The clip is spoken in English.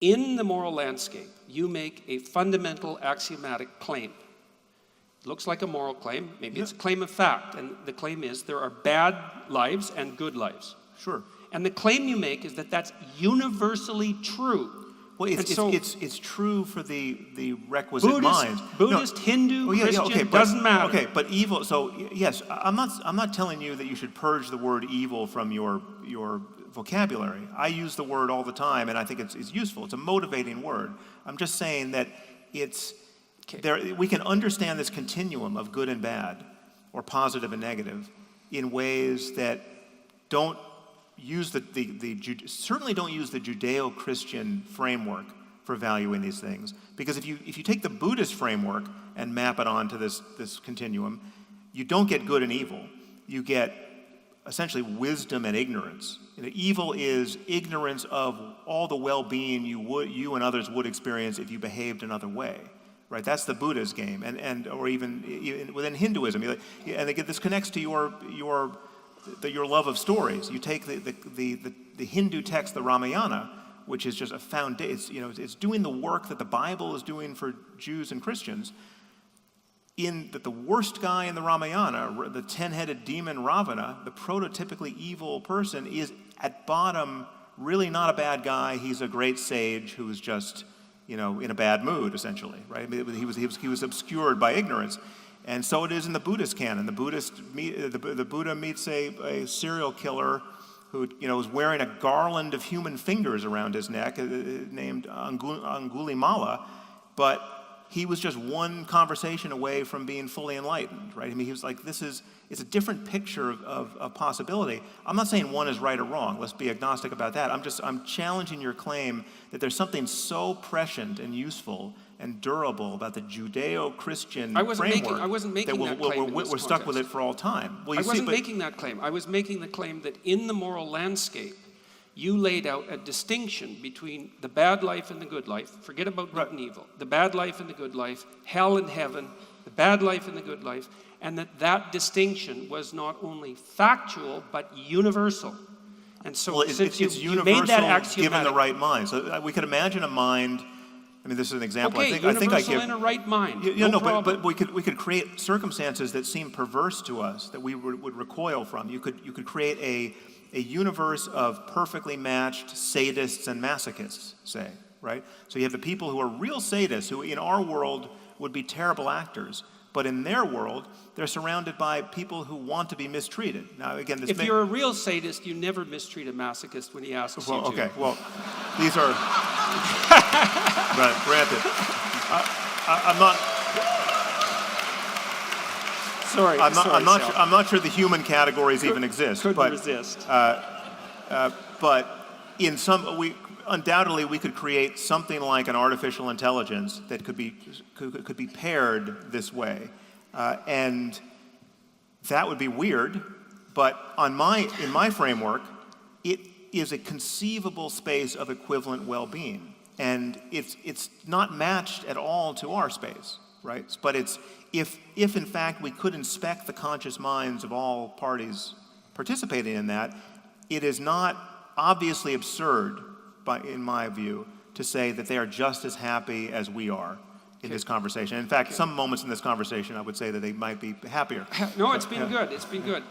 In the moral landscape, you make a fundamental axiomatic claim. It looks like a moral claim. Maybe it's a claim of fact. And the claim is there are bad lives and good lives. Sure. And the claim you make is that that's universally true. Well, it's true for the requisite mind. Buddhist, Hindu, Christian, doesn't matter. Okay, but evil. So yes, I'm not telling you that you should purge the word evil from your vocabulary. I use the word all the time, and I think it's useful. It's a motivating word. I'm just saying that we can understand this continuum of good and bad, or positive and negative, in ways that don't use certainly don't use the Judeo-Christian framework for valuing these things. Because if you take the Buddhist framework and map it onto this continuum, you don't get good and evil. You get essentially wisdom and ignorance. Evil is ignorance of all the well-being you and others would experience if you behaved another way. Right, that's the Buddha's game, or even within Hinduism, and this connects to your love of stories. You take the Hindu text, the Ramayana, which is just a foundation. It's doing the work that the Bible is doing for Jews and Christians. That the worst guy in the Ramayana, the 10-headed demon Ravana, the prototypically evil person, is at bottom really not a bad guy. He's a great sage who is just in a bad mood, essentially, right? I mean, he was obscured by ignorance. And so it is in the Buddhist canon. The Buddha meets a serial killer who is wearing a garland of human fingers around his neck, named Angulimala, but he was just one conversation away from being fully enlightened, right? I mean, he was like, it's a different picture of possibility. I'm not saying one is right or wrong. Let's be agnostic about that. I'm challenging your claim that there's something so prescient and useful and durable about the Judeo-Christian framework. I wasn't making that claim. We're stuck with it for all time. Well, I wasn't making that claim. I was making the claim that in the moral landscape, you laid out a distinction between the bad life and the good life. Forget about good and evil. The bad life and the good life, hell and heaven, the bad life and the good life, and that distinction was not only factual but universal. And so since you made that axiomatic, given the right mind. So we could imagine a mind. I mean, this is an example. Okay, universal in a right mind. But we could create circumstances that seem perverse to us that we would recoil from. You could create a universe of perfectly matched sadists and masochists, say, right? So you have the people who are real sadists, who in our world would be terrible actors, but in their world, they're surrounded by people who want to be mistreated. Now, again, if you're a real sadist, you never mistreat a masochist when he asks you to. Okay, well, these are... Granted. I'm not... Sorry, I'm not sure the human categories even exist. Couldn't resist. But in undoubtedly we could create something like an artificial intelligence that could be paired this way, and that would be weird. But in my framework, it is a conceivable space of equivalent well-being, and it's not matched at all to our space, right? But it's if in fact we could inspect the conscious minds of all parties participating in that, it is not obviously absurd, in my view, to say that they are just as happy as we are in this conversation. In fact, some moments in this conversation, I would say that they might be happier. No, it's been good. It's been good.